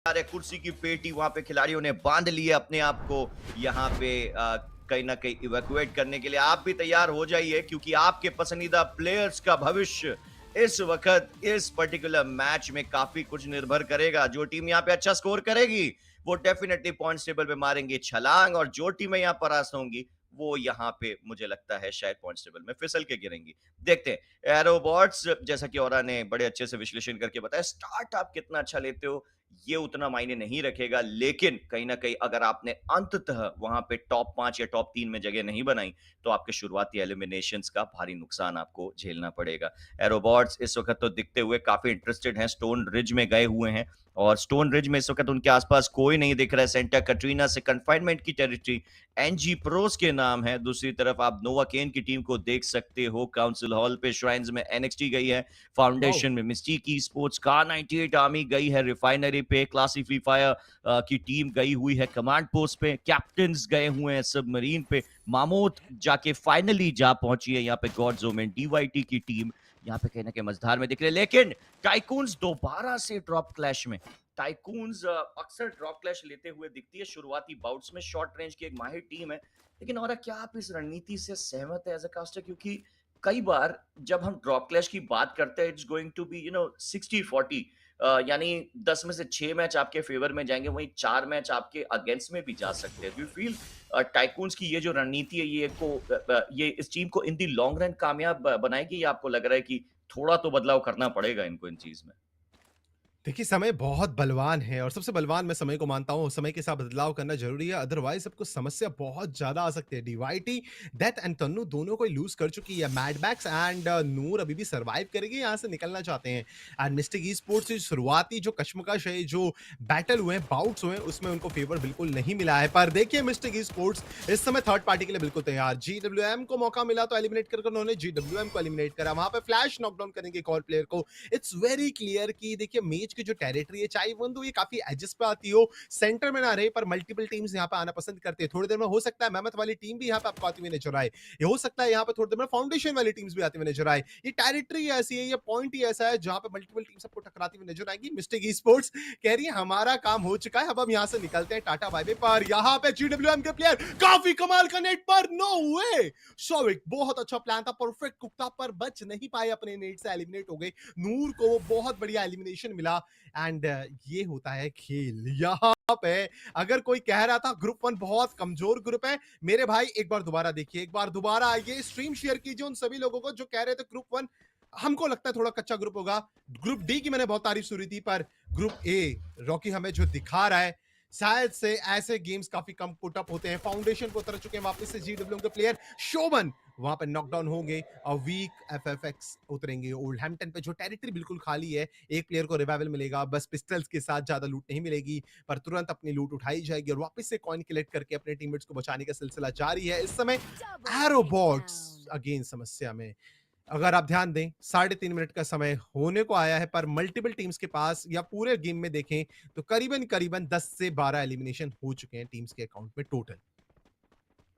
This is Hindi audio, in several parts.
सारे कुर्सी की पेटी वहां पे खिलाड़ियों ने बांध ली है अपने आप को यहाँ पे कहीं ना कहीं इवैक्यूएट करने के लिए। आप भी तैयार हो जाइए क्योंकि आपके पसंदीदा प्लेयर्स का भविष्य इस वक्त इस पर्टिकुलर मैच में काफी कुछ निर्भर करेगा। जो टीम यहाँ पे अच्छा स्कोर करेगी वो डेफिनेटली पॉइंट्स टेबल पे मारेंगे छलांग, और जो टीमें यहाँ परास्त होंगी वो यहाँ पे मुझे लगता है शायद पॉइंट्स टेबल में फिसल के गिरेंगी। देखते हैं एरोबॉट्स, जैसा कि औरा ने बड़े अच्छे से विश्लेषण करके बताया, स्टार्ट आप कितना अच्छा लेते हो ये उतना मायने नहीं रखेगा, लेकिन कहीं ना कहीं अगर आपने अंततः वहां पे टॉप 5 या टॉप 3 में जगह नहीं बनाई तो आपके शुरुआती एलिमिनेशंस का भारी नुकसान आपको झेलना पड़ेगा। एरोबॉट्स इस वक्त तो दिखते हुए काफी इंटरेस्टेड हैं, स्टोन रिज में गए हुए हैं और स्टोन रिज में इस वक्त उनके आसपास कोई नहीं दिख रहा है। सेंटा कटरीना से कंफाइनमेंट की टेरिटरी एनजी प्रोस के नाम है। दूसरी तरफ आप नोवा केन की टीम को देख सकते हो, काउंसिल हॉल पे श्राइन्स में एनएक्सटी गई है, वाओ! फाउंडेशन में मिस्टिक की स्पोर्ट्स का 98 आर्मी गई है, रिफाइनरी पे क्लासिफायर की टीम गई हुई है, कमांड पोस्ट पे कैप्टन्स गए हुए हैं, सबमरीन पे मामोथ जाके फाइनली जा पहुंची है यहाँ पे गॉड में डीवाईटी की टीम यहाँ पे कहीं ना कहीं मझधार में दिख रहे हैं। लेकिन टाइकून्स दोबारा से ड्रॉप क्लैश में, टाइकून्स अक्सर ड्रॉप क्लैश लेते हुए दिखती है शुरुआती बाउट्स में। शॉर्ट रेंज की एक माहिर टीम है, लेकिन और क्या आप इस रणनीति से सहमत है एज अ कास्टर? क्योंकि कई बार जब हम ड्रॉप क्लैश की बात करते हैं इट्स गोइंग टू बी 60-40, यानी 10 में से 6 मैच आपके फेवर में जाएंगे, वहीं 4 मैच आपके अगेंस्ट में भी जा सकते हैं। डू यू फील टाइकून्स की ये जो रणनीति है ये इस टीम को इन दी लॉन्ग रन कामयाब बनाएगी, या आपको लग रहा है कि थोड़ा तो बदलाव करना पड़ेगा इनको इन चीज में? देखिए, समय बहुत बलवान है और सबसे बलवान मैं समय को मानता हूँ। समय के साथ बदलाव करना ज़रूरी है, अदरवाइज़ आपको समस्या बहुत ज़्यादा आ सकती है। डीवाईटी, डेथ एंड तन्नू दोनों को ही लूज़ कर चुकी है। मैड मैक्स एंड नूर अभी भी सर्वाइव करेंगे, यहाँ से निकलना चाहते हैं। एंड मिस्टिक ई-स्पोर्ट्स की शुरुआती जो कशमकश है, जो बैटल हुए हैं, बाउट्स हुए हैं, उसमें उनको फेवर बिल्कुल नहीं मिला है। पर देखिए, मिस्टिक ई-स्पोर्ट्स इस समय थर्ड पार्टी के लिए बिल्कुल तैयार। जीडब्ल्यूएम को मौका मिला तो एलिमिनेट कर उन्होंने जीडब्ल्यूएम को एलिमिनेट करा। वहाँ पे फ्लैश नॉकडाउन करेंगे एक और प्लेयर को। इट्स वेरी क्लियर कि देखिए मेज की जो टेरिटरी है, चाहे वो ये काफी एजेस पे आती हो, सेंटर में ना रहे, पर मल्टीपल टीम्स यहाँ पे आना पसंद करते हैं। थोड़ी देर में हो सकता है मेहमत वाली टीम भी यहाँ पे आपको आती हुई नजर आए, ये हो सकता है यहाँ पे थोड़ी देर में फाउंडेशन वाली टीम्स भी आती हुई नजर आए। ये टेरिटरी ऐसी है, ये पॉइंट ही ऐसा है जहाँ पे मल्टीपल टीम्स आपको टकराती हुई नजर आएंगी। मिस्टिक ई स्पोर्ट्स कह रही है हमारा काम हो चुका है, अब हम यहाँ से निकलते हैं, टाटा बाय बाय। पर यहाँ पे जीडब्ल्यूएम के प्लेयर काफी कमाल का नेट पर, नो वे, सॉविक बहुत अच्छा प्लान था, परफेक्ट कुकता, पर बच नहीं पाए, अपने नेट से एलिमिनेट हो गए। नूर को वो बहुत बढ़िया एलिमिनेशन मिला। एंड ये होता है खेल यहाँ पे। अगर कोई कह रहा था ग्रुप वन बहुत कमजोर ग्रुप है, मेरे भाई एक बार दोबारा देखिए, एक बार दोबारा आइए, स्ट्रीम शेयर कीजिए उन सभी लोगों को जो कह रहे थे ग्रुप वन हमको लगता है थोड़ा कच्चा ग्रुप होगा। ग्रुप डी की मैंने बहुत तारीफ सुनी थी, पर ग्रुप ए रॉकी हमें जो दिखा रहा है, शायद से ऐसे गेम्स काफी कम पुटअप होते हैं। फाउंडेशन को उतर चुके हैं वापस से जीडब्ल्यू के प्लेयर, शोभन वहां पे नॉकडाउन होंगे और वीक एफएफएक्स उतरेंगे। ओल्ड हैम्पटन पे जो टेरिटरी बिल्कुल खाली है, एक प्लेयर को रिवाइवल मिलेगा, बस पिस्टल्स के साथ ज्यादा लूट नहीं मिलेगी, पर तुरंत अपनी लूट उठाई जाएगी और वापस से कॉइन कलेक्ट करके अपने टीममेट्स को बचाने का सिलसिला जारी है। इस समय Double एरोबॉट्स down. अगेन समस्या में। अगर आप ध्यान दें, 3.5 मिनट का समय होने को आया है, पर मल्टीपल टीम्स के पास या पूरे गेम में देखें तो करीबन करीबन 10 से 12 एलिमिनेशन हो चुके हैं टीम्स के अकाउंट में टोटल।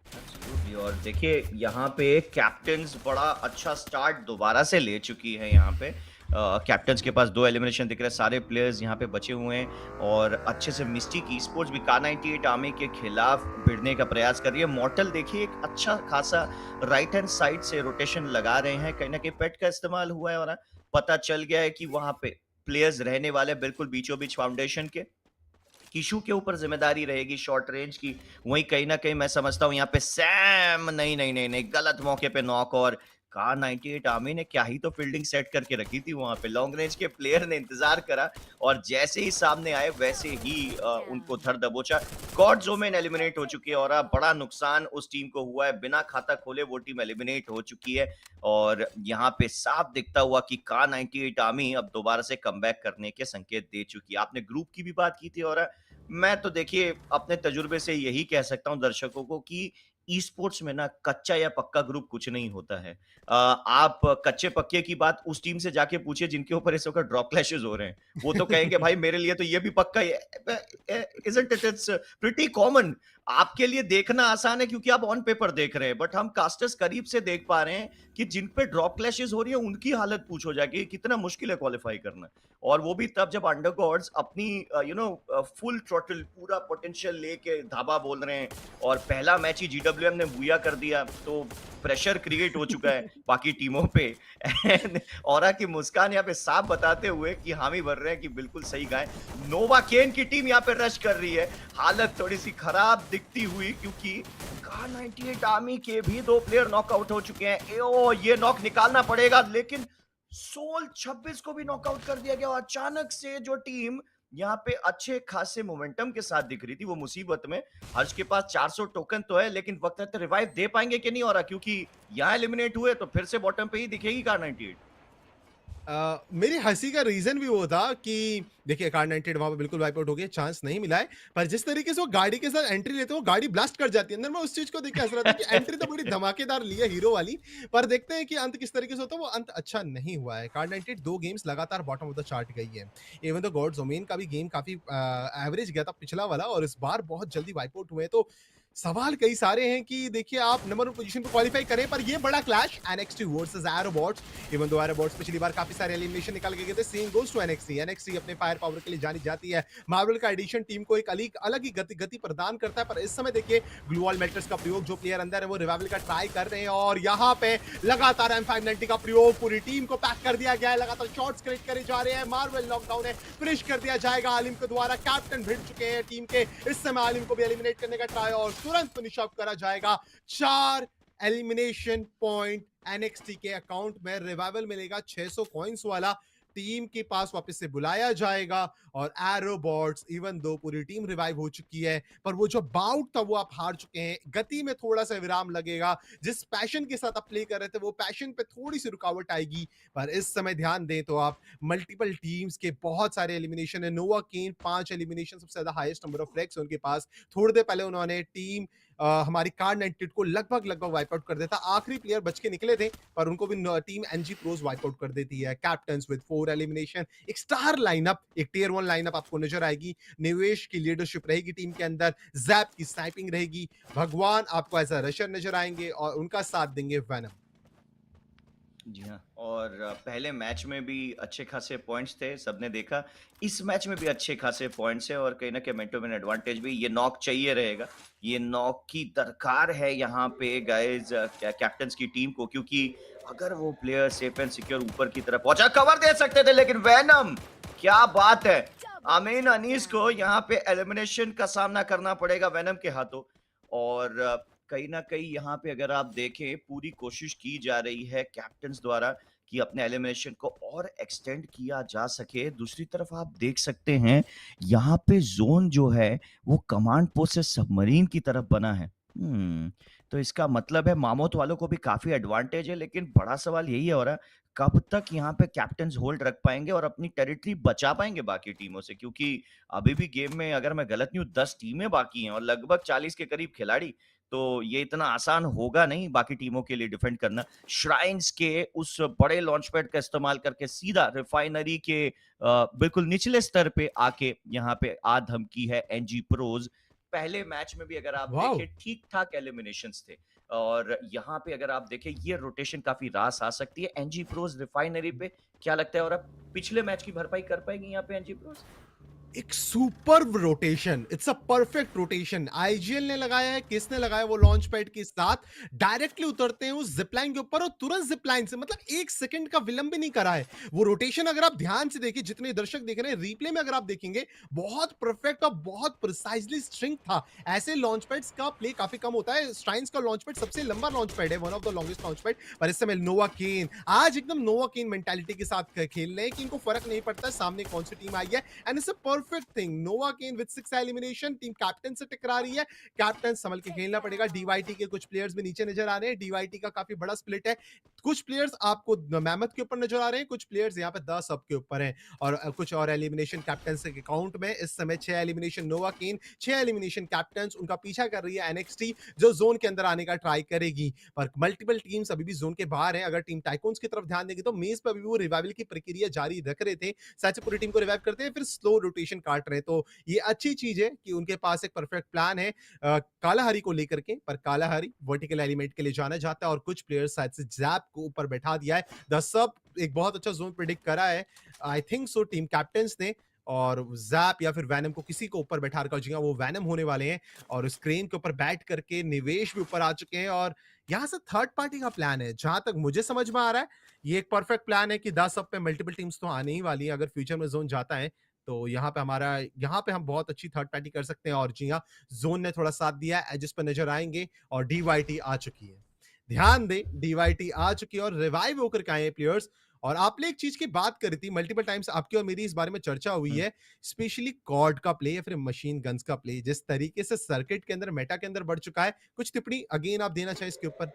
Absolutely, और देखिए यहाँ पे कैप्टन्स बड़ा अच्छा स्टार्ट दोबारा से ले चुकी है। यहाँ पे कैप्टन्स के पास 2 एलिमिनेशन दिख रहे हैं, सारे प्लेयर्स यहाँ पे बचे हुए हैं और अच्छे से मिस्टिक ई-स्पोर्ट्स भी का 98 आर्मी के खिलाफ भिड़ने का प्रयास कर रही है। मॉर्टल देखिए एक अच्छा खासा राइट हैंड साइड से रोटेशन लगा रहे हैं, कहीं ना कहीं पेट का इस्तेमाल हुआ है और पता चल गया है कि वहां पे प्लेयर्स रहने वाले बिल्कुल बीचों बीच फाउंडेशन के। किशु के ऊपर जिम्मेदारी रहेगी शॉर्ट रेंज की। वहीं कहीं ना कहीं मैं समझता हूँ यहाँ पे सैम, नहीं नहीं नहीं नहीं, गलत मौके पे नॉक, और का 98 आर्मी ने क्या ही तो फील्डिंग सेट करके रखी थी वहां पे। लॉन्ग रेंज के प्लेयर ने इंतजार करा और जैसे ही सामने आए वैसे ही उनको Down. धर दबोचा। गॉड जोमेन एलिमिनेट हो चुकी है और अब बड़ा नुकसान उस टीम को हुआ है, बिना खाता खोले वो टीम एलिमिनेट हो चुकी है। और यहाँ पे साफ दिखता हुआ कि का 98 आर्मी अब दोबारा से कमबैक करने के संकेत दे चुकी है। आपने ग्रुप की भी बात की थी और मैं तो देखिए अपने तजुर्बे से यही कह सकता हूँ दर्शकों को कि ई स्पोर्ट्स में ना कच्चा या पक्का ग्रुप कुछ नहीं होता है। आप कच्चे पक्के की बात उस टीम से जाके पूछिए जिनके ऊपर इस वक्त ड्रॉप क्लैशेस हो रहे हैं, वो तो कहेंगे भाई मेरे लिए तो ये भी पक्का ही है। Isn't it, it's pretty common. आपके लिए देखना आसान है क्योंकि आप ऑन पेपर देख रहे हैं, बट हम कास्टर्स करीब से देख पा रहे हैं कि जिन पे ड्रॉप क्लैशेस हो रही है उनकी हालत पूछो जाके, कितना मुश्किल है क्वालिफाई करना। और वो भी तब जब अंडरगॉड्स अपनी फुल थ्रॉटल पूरा पोटेंशियल लेके धाबा बोल रहे हैं, और पहला मैच ही जीडब्ल्यूएम ने बुया कर दिया, तो प्रेशर क्रिएट हो चुका है बाकी टीमों पे। एंड औरा की मुस्कान यहाँ पे साफ बताते हुए कि हामी भर रहे हैं कि बिल्कुल सही गाय। नोवा केन की टीम यहाँ पे रश कर रही है, हालत थोड़ी सी खराब दिखती हुई, क्योंकि कार 98 आर्मी के भी 2 प्लेयर नॉकआउट हो चुके हैं। ये नॉक निकालना पड़ेगा, लेकिन सोल 26 को भी नॉकआउट कर दिया गया। और अचानक से जो टीम यहाँ पे अच्छे खासे मोमेंटम के साथ दिख रही थी वो मुसीबत में। हर्ष के पास 400 टोकन तो है, लेकिन वक्त रहते रिवाइव दे पाएंगे कि नहीं हो रहा, क्योंकि यहाँ एलिमिनेट हुए तो फिर से बॉटम पे ही दिखेगी कार 98। मेरी हंसी का रीजन भी वो था कि देखिए कार 98 वहां पे बिल्कुल वाइप आउट हो गया, चांस नहीं मिला है। पर जिस तरीके से वो गाड़ी के साथ एंट्री लेते हैं, वो गाड़ी ब्लास्ट कर जाती है अंदर। मैं उस चीज को देख के हंस रहा था कि एंट्री तो बड़ी धमाकेदार ली है हीरो वाली, पर देखते हैं कि अंत किस तरीके से होता है। वो अंत अच्छा नहीं हुआ है। कार 98 2 गेम्स लगातार बॉटम ऑफ द चार्ट गई है। इवन तो गॉड्स ओमेन का भी गेम काफी एवरेज गया था पिछला वाला, और इस बार बहुत जल्दी वाइप आउट हुए। तो सवाल कई सारे हैं कि देखिए आप नंबर 1 पोजीशन पे क्वालीफाई करें, पर ये बड़ा clash NXT versus Aerobots. Even though Aerobots पिछली बार काफी सारे एलिमिनेशन निकाल के गए थे, same goes to NXT. NXT अपने फायर पावर के लिए जानी जाती है। मार्वल का एडिशन टीम को एक अलग ही गति प्रदान करता है। पर इस समय देखिए ग्लूवॉल मेल्टर्स का प्रयोग, जो प्लेयर अंदर है वो रिवाइवल का ट्राई कर रहे हैं, और यहाँ पे लगातार M590 का प्रयोग, पूरी टीम को पैक कर दिया गया है। लगातार शॉट्स कलेक्ट करे जा रहे हैं। मार्वल नॉकडाउन है, फिनिश कर दिया जाएगा आलिम के द्वारा। कैप्टन भिड़ चुके हैं टीम के। इस समय आलिम को भी एलिमिनेट करने का ट्राई, और तुरंत फिनिश ऑफ करा जाएगा। 4 एलिमिनेशन पॉइंट एनएक्सटी के अकाउंट में। रिवाइवल मिलेगा 600 कॉइंस वाला, टीम के पास वापस से बुलाया जाएगा। और एरोबॉट्स इवन दो पूरी टीम रिवाइव हो चुकी है, पर वो जो बाउट था वो आप हार चुके हैं। गति में थोड़ा सा विराम लगेगा। जिस पैशन के साथ आप प्ले कर रहे थे वो पैशन पे थोड़ी सी रुकावट आएगी। पर इस समय ध्यान दें तो आप मल्टीपल टीम्स के बहुत सारे एलिमिनेशन है। नोवा केन 5 एलिमिनेशन, सबसे ज्यादा हाईएस्ट नंबर ऑफ फ्लैग्स उनके पास। थोड़ी देर पहले उन्होंने टीम हमारी कार 98 को लगभग वाइप आउट कर देता। आखिरी प्लेयर बच के निकले थे, पर उनको भी team NG pros wipe out कर देती है। कैप्टन्स विद 4 एलिमिनेशन, एक स्टार लाइनअप, एक टियर 1 लाइनअप आपको नजर आएगी। निवेश की लीडरशिप रहेगी टीम के अंदर, जैप की स्नाइपिंग रहेगी, भगवान आपको एज अ रशर नजर आएंगे, और उनका साथ देंगे वेनम। जी हाँ, और पहले मैच में भी अच्छे खासे पॉइंट्स थे, सबने देखा। इस मैच में भी अच्छे खासे पॉइंट्स हैं, और कहीं ना कहीं मेंटो में एडवांटेज भी। ये नॉक चाहिए रहेगा, ये नॉक की दरकार है यहाँ पे गाइज कैप्टन्स की टीम को, क्योंकि अगर वो प्लेयर सेफ एंड सिक्योर ऊपर की तरफ पहुंचा, कवर दे सकते थे, लेकिन वेनम, क्या बात है। आमीन अनीस को यहाँ पे एलिमिनेशन का सामना करना पड़ेगा वेनम के हाथों। और कहीं ना कहीं यहाँ पे अगर आप देखें, पूरी कोशिश की जा रही है कैप्टन्स द्वारा कि अपने एलिमिनेशन को और एक्सटेंड किया जा सके। दूसरी तरफ आप देख सकते हैं यहाँ पे जोन जो है वो कमांड पोस्ट से सबमरीन की तरफ बना है। तो इसका मतलब है मामोत वालों को भी काफी एडवांटेज है, लेकिन बड़ा सवाल यही है, और कब तक यहाँ पे कैप्टन्स होल्ड रख पाएंगे और अपनी टेरिटरी बचा पाएंगे बाकी टीमों से, क्योंकि अभी भी गेम में अगर मैं गलत नहीं हूँ 10 टीमें बाकी हैं और लगभग 40 के करीब खिलाड़ी। तो ये इतना आसान होगा नहीं बाकी टीमों के लिए डिफेंड करना। श्राइन्स के उस बड़े लॉन्च पैड का इस्तेमाल करके सीधा रिफाइनरी के बिल्कुल निचले स्तर पे आके यहाँ पे आ धमकी है एनजी प्रोज। पहले मैच में भी अगर आप वाओ, देखें ठीक ठाक एलिमिनेशंस थे, और यहाँ पे अगर आप देखें ये रोटेशन काफी रास आ सकती है एनजी प्रोज रिफाइनरी पे। क्या लगता है, और अब पिछले मैच की भरपाई कर पाएगी यहाँ पे एनजी प्रोज? एक superb rotation, it's a perfect rotation. IGL ने लगाया है, किसने लगाया, वो लॉन्च पैड के साथ डायरेक्टली उतरते हैं उस जिपलाइन के ऊपर, और तुरंत जिपलाइन से मतलब 1 सेकंड का विलंब भी नहीं करा है। वो रोटेशन अगर आप ध्यान से देखिए, जितने दर्शक देख रहे हैं रिप्ले में अगर आप देखेंगे, बहुत परफेक्ट और बहुत प्रिसाइजली स्ट्रिंग था। ऐसे लॉन्च पैड्स का प्ले काफी कम होता है। स्ट्राइन्स का लॉन्च पैड सबसे लंबा लॉन्च पैड है, one of the longest launch pad. पर इस समय नोवा केन आज एकदम नोवा केन मेंटालिटी के साथ खेल रहे हैं कि इनको फर्क नहीं पड़ता सामने कौन सी टीम आई है, and it's a perfect thing, Nova Kane with 6 elimination team captain से टकरा रही है। कैप्टन संभल के खेलना पड़ेगा। डीवाईटी के कुछ प्लेयर्स भी नीचे नजर आ रहे हैं। डीवाईटी का काफी बड़ा स्प्लिट है। कुछ प्लेयर्स आपको मैमथ के ऊपर नजर आ रहे हैं, कुछ प्लेयर्स यहाँ पे 10 सब के ऊपर हैं, और कुछ और एलिमिनेशन कैप्टन के अकाउंट में इस समय 6 एलिमिनेशन नोवा केन, 6 एलिमिनेशन कैप्टन उनका पीछा कर रही है एनएक्सटी, जो जोन के अंदर आने का ट्राई करेगी। पर मल्टीपल टीम्स अभी भी जोन के बाहर हैं। अगर टीम टाइकून्स की तरफ ध्यान देगी तो मेज पे अभी भी वो रिवाइवल की प्रक्रिया जारी रख रहे थे। शायद से पूरी टीम को रिवाइव करते हैं, फिर स्लो रोटेशन काट रहे हैं। तो ये अच्छी चीज है कि उनके पास एक परफेक्ट प्लान है कालाहारी को लेकर के। पर कालाहारी वर्टिकल एलिमेंट के लिए जाना चाहता है, और कुछ प्लेयर्स शायद से जैप को ऊपर बैठा दिया है। द सब एक बहुत अच्छा जोन प्रिडिक्ट करा है, I think so team captains ने, और जैप या फिर वैनम को किसी को ऊपर बैठा रखा, जी हाँ, वो वैनम होने वाले हैं। और उस क्रेन के ऊपर बैठ करके निवेश भी ऊपर आ चुके हैं, और यहाँ से थर्ड पार्टी का प्लान है। जहां तक मुझे समझ में आ रहा है, ये एक परफेक्ट प्लान है कि 10 सब पे मल्टीपल टीम्स तो आने ही वाली है। अगर फ्यूचर में जोन जाता है तो यहाँ पे हम बहुत अच्छी थर्ड पार्टी कर सकते हैं। और जी हाँ, जोन ने थोड़ा साथ दिया है, एजेस पे नजर आएंगे, और डीवाईटी आ चुकी है। ध्यान दें, डीवाईटी आ चुकी है और रिवाइव होकर के आए हैं प्लेयर्स। और आपने एक चीज की बात करी थी, मल्टीपल टाइम्स आपकी और मेरी इस बारे में चर्चा हुई है, स्पेशली कॉर्ड का प्ले या फिर मशीन गन्स का प्ले, जिस तरीके से सर्किट के अंदर, मेटा के अंदर बढ़ चुका है। कुछ टिप्पणी अगेन आप देना चाहें इसके ऊपर?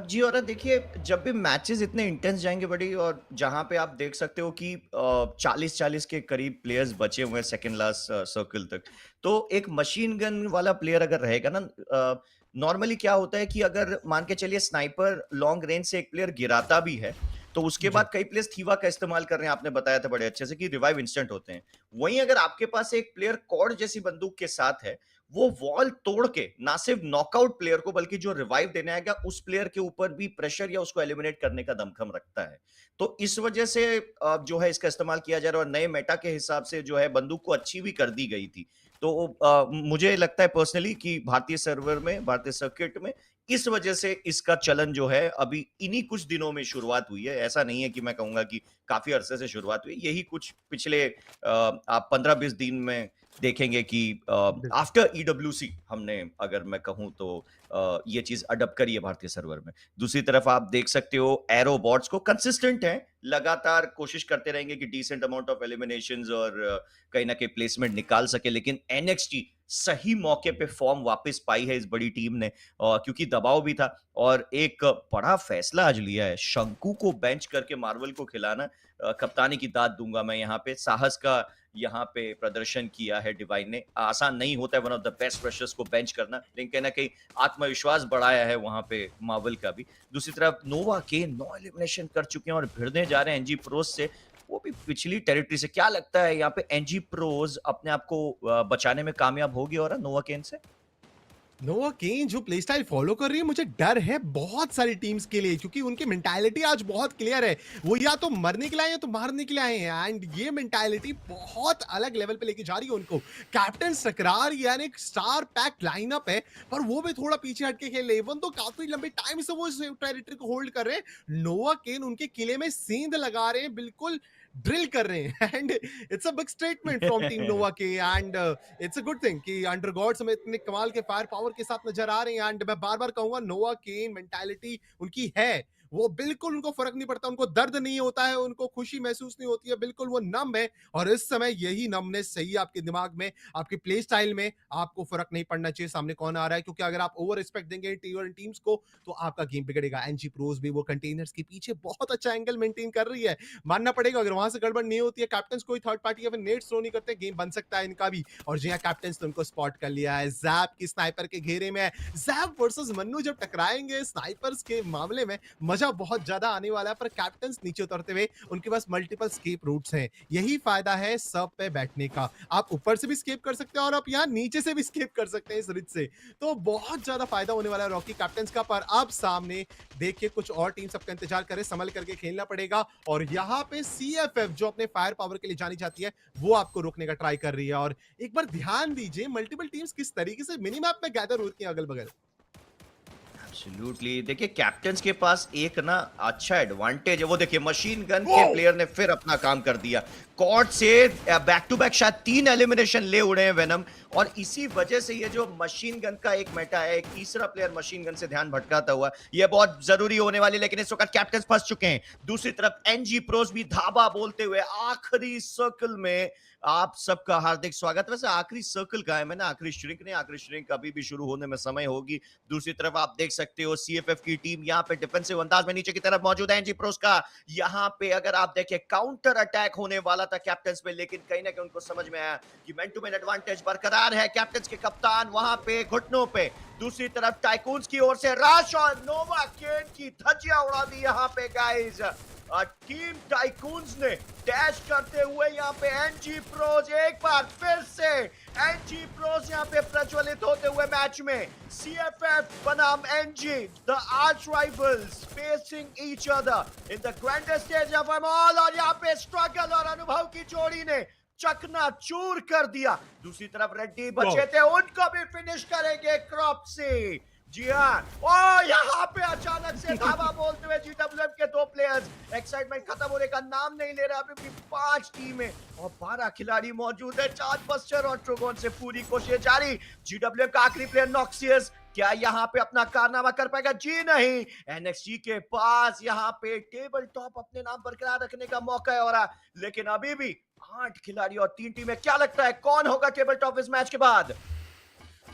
जी और देखिए, जब भी मैचेस इतने इंटेंस जाएंगे बड़ी, और जहां पे आप देख सकते हो कि 40-40 के करीब प्लेयर्स बचे हुए हैं सेकंड लास्ट सर्कल तक, तो एक मशीन गन वाला प्लेयर अगर रहेगा ना, नॉर्मली क्या होता है कि अगर मान के चलिए स्नाइपर लॉन्ग रेंज से एक प्लेयर गिराता भी है, तो उसके जी। बाद कई प्लेयर्स थीवा का इस्तेमाल कर रहे हैं, आपने बताया था बड़े अच्छे से कि रिवाइव इंस्टेंट होते हैं। वहीं अगर आपके पास एक प्लेयर कॉर्ड जैसी बंदूक के साथ है, वो वॉल तोड़ के ना सिर्फ नॉकआउट प्लेयर को बल्कि जो रिवाइव देने आएगा उस प्लेयर के ऊपर भी प्रेशर या उसको एलिमिनेट करने का दमखम रखता है। तो इस वजह से जो है इसका इस्तेमाल किया जा रहा है, और नए मेटा के हिसाब से जो है बंदूक को अच्छी भी कर दी गई थी। तो मुझे लगता है पर्सनली कि भारतीय सर्वर में, भारतीय सर्किट में इस वजह से इसका चलन जो है अभी इन्हीं कुछ दिनों में शुरुआत हुई है। ऐसा नहीं है कि मैं कहूंगा कि काफी अरसे से शुरुआत हुई, यही कुछ पिछले आप 15-20 दिन में देखेंगे कि बिल्कुल। आफ्टर ईडब्ल्यूसी हमने, अगर मैं कहूं तो ये चीज अडॉप्ट करी है भारतीय सर्वर में। दूसरी तरफ आप देख सकते हो एरो बॉट्स को कंसिस्टेंट है, लगातार कोशिश करते रहेंगे कि डिसेंट अमाउंट ऑफ एलिमिनेशंस और कहीं ना कहीं प्लेसमेंट निकाल सके, लेकिन एनएक्सटी सही मौके पे फॉर्म वापस पाई है इस बड़ी टीम ने, क्योंकि दबाव भी था। और एक बड़ा फैसला आज लिया है, शंकु को बेंच करके मार्वल को खिलाना। कप्तानी की दाद दूंगा मैं यहाँ पे, साहस का यहाँ पे प्रदर्शन किया है डिवाइन ने। आसान नहीं होता है वन ऑफ द बेस्ट रशर्स को बेंच करना, लेकिन कहीं ना कहीं आत्मविश्वास बढ़ाया है वहां पे मार्वल का भी। दूसरी तरफ नोवा के 9 एलिमिनेशन कर चुके हैं और भिड़ने जा रहे हैं एनजी प्रोस से, वो भी पिछली टेरिटरी से। क्या लगता है यहाँ पे एनजी प्रोस अपने आप को बचाने में कामयाब होगी और नोवा केन से? नोवा केन जो प्ले स्टाइल फॉलो कर रही है, मुझे डर है बहुत सारी टीम्स के लिए, क्योंकि उनकी मेंटालिटी आज बहुत क्लियर है। वो या तो मरने के लिए आए हैं या तो मारने के लिए आए हैं, एंड ये मेंटालिटी बहुत अलग लेवल पे लेके जा रही है उनको। कैप्टन टकरा रही है, यानी एक स्टार पैक लाइनअप है, पर वो भी थोड़ा पीछे हट के खेल रहे हैं। इवन तो काफी लंबे टाइम से वो इस टेरिटरी को होल्ड कर रहे हैं। नोवा केन उनके किले में सेंध लगा रहे हैं, बिल्कुल ड्रिल कर रहे हैं। And it's a big statement from team Nova के, and it's a good thing कि अंडर गॉड्स हमें इतने कमाल के फायर पावर के साथ नजर आ रहे हैं। एंड मैं बार बार कहूंगा, नोवा केन मेंटालिटी उनकी है, वो बिल्कुल, उनको फर्क नहीं पड़ता, उनको दर्द नहीं होता है, उनको खुशी महसूस नहीं होती है, बिल्कुल वो नम है। और इस समय यही नमनेस सही आपके दिमाग में, आपके प्ले स्टाइल में, आपको फर्क नहीं पड़ना चाहिए सामने कौन आ रहा है, क्योंकि अगर आप ओवर रिस्पेक्ट देंगे टीम्स को तो आपका गेम बिगड़ेगा। एनजी प्रोस भी वो कंटेनर्स के पीछे बहुत अच्छा एंगल मेंटेन कर रही है, मानना पड़ेगा। अगर वहां से गड़बड़ नहीं होती है, कैप्टन कोई थर्ड पार्टी या फिर नेट थ्रो नहीं करते, गेम बन सकता है इनका भी। और जी हाँ, कैप्टन ने उनको स्पॉट कर लिया है, जैप की स्नाइपर के घेरे में है। जैप वर्सेस मन्नू जब टकराएंगे स्नाइपर्स के मामले में, मजा बहुत ज्यादा आने वाला है। पर कैप्टन नीचे उतरते हुए उनके पास मल्टीपल स्केप रूट्स हैं, यही फायदा है सब पे बैठने का। आप ऊपर से भी स्केप कर सकते हैं और आप यहाँ नीचे से भी स्केप कर सकते हैं इस रिज से, तो बहुत ज्यादा फायदा होने वाला है रॉकी कैप्टन का। पर अब सामने देखिए कुछ और टीम सबका इंतजार करे, संभल करके खेलना पड़ेगा। और यहाँ पे सीएफएफ जो अपने फायर पावर के लिए जानी जाती है, वो आपको रोकने का ट्राई कर रही है। और एक बार ध्यान दीजिए, मल्टीपल टीम्स किस तरीके से मिनी मैप में गैदर होती हैं अगल बगल। एब्सोल्युटली, देखिए कैप्टन्स के पास एक ना अच्छा एडवांटेज है। वो देखिए मशीन गन के प्लेयर ने फिर अपना काम कर दिया, कॉर्ड से बैक टू बैक शायद 3 एलिमिनेशन ले उड़े हैं वेनम। और इसी वजह से ये जो मशीन गन का एक मेटा है, एक तीसरा प्लेयर मशीन गन से ध्यान भटकाता हुआ, ये बहुत जरूरी होने वाली। लेकिन इस वक्त कैप्टन्स फंस चुके हैं। दूसरी तरफ एनजी प्रोस भी धाबा बोलते हुए आखिरी सर्कल में आप सबका हार्दिक स्वागत। वैसे आखिरी सर्कल का है, मैंने आखिरी श्रिंक नहीं, आखिरी श्रिंक अभी भी शुरू होने में समय होगी। दूसरी तरफ आप देख सकते हो सीएफएफ की टीम यहाँ पे डिफेंसिव अंदाज में नीचे की तरफ मौजूद है। एनजी प्रोस का यहाँ पे अगर आप देखें काउंटर अटैक होने वाला था कैप्टन पे, लेकिन कहीं ना कहीं उनको समझ में आया कि मैन टू मैन एडवांटेज बरकरार है। कैप्टन के कप्तान वहां पे घुटनों पे। दूसरी तरफ टाइकून्स की ओर से रश और नोवा केन की धज्जियां उड़ा दी यहाँ पे गाइस। टीम टाइकून्स ने डैश करते हुए यहाँ पे एनजी प्रोज एक बार फिर से एनजी प्रोज यहाँ पे प्रज्वलित होते हुए मैच में। सीएफएफ बनाम NG the arch rivals facing each other in the grandest stage of them all, और यहाँ पे स्ट्रगल और अनुभव की जोड़ी ने चकनाचूर कर दिया। दूसरी तरफ रेड्डी बचे थे, उनको भी फिनिश करेंगे क्रॉप से। जी हाँ, और यहाँ पे अचानक से धावा बोलते हुए जीडब्ल्यूएम के दो प्लेयर्स। एक्साइटमेंट खत्म होने का नाम नहीं ले रहा। अभी भी 5 टीमें और 12 खिलाड़ी मौजूद है। चार्ज बस्टर और ट्रोगोन से पूरी कोशिश जारी। जीडब्ल्यूएम का आखिरी प्लेयर नॉक्सियस क्या यहाँ पे अपना कारनामा कर पाएगा? जी नहीं। एनएक्सटी के पास यहाँ पे टेबल टॉप अपने नाम बरकरार रखने का मौका है और लेकिन अभी भी 8 खिलाड़ी और 3 टीमें। क्या लगता है कौन होगा टेबल टॉप इस मैच के बाद?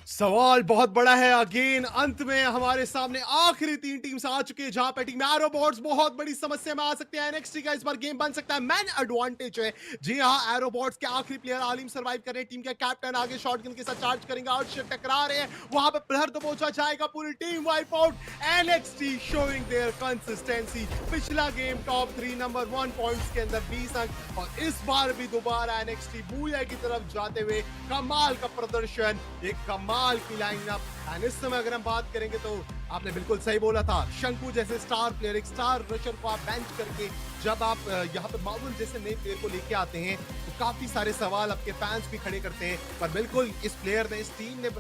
सवाल बहुत बड़ा है। अगेन अंत में हमारे सामने आखिरी 3 टीम्स आ चुकी है, जहां पे टीम एरोबॉट्स बहुत बड़ी समस्या में आ सकते हैं। एनएक्सटी का इस बार गेम बन सकता है मैन एडवांटेज है। जी हां, एरोबॉट्स के आखिरी प्लेयर आलिम सर्वाइव कर रहे हैं। टीम के कैप्टन आगे शॉटगन के साथ चार्ज करेंगे और टकरा रहे हैं, वहां पे प्रहर दबोचा जाएगा, पूरी team wipe out. NXT showing there consistency. पिछला गेम टॉप 3 नंबर 1 पॉइंट्स के अंदर 20 अंक, और इस बार भी दोबारा एनएक्सटी बूया की तरफ जाते हुए कमाल का प्रदर्शन, एक कमाल की लाइनअप। एंड इस समय अगर हम बात करेंगे तो आपने बिल्कुल सही बोला था, शंकु जैसे स्टार प्लेयर, एक स्टार रशर को आप बेंच करके जब आप यहाँ पे माउल जैसे नए प्लेयर को लेके आते हैं तो काफी सारे सवाल आपके फैंस भी खड़े करते हैं। पर बिल्कुल इस प्लेयर ने, इस टीम ने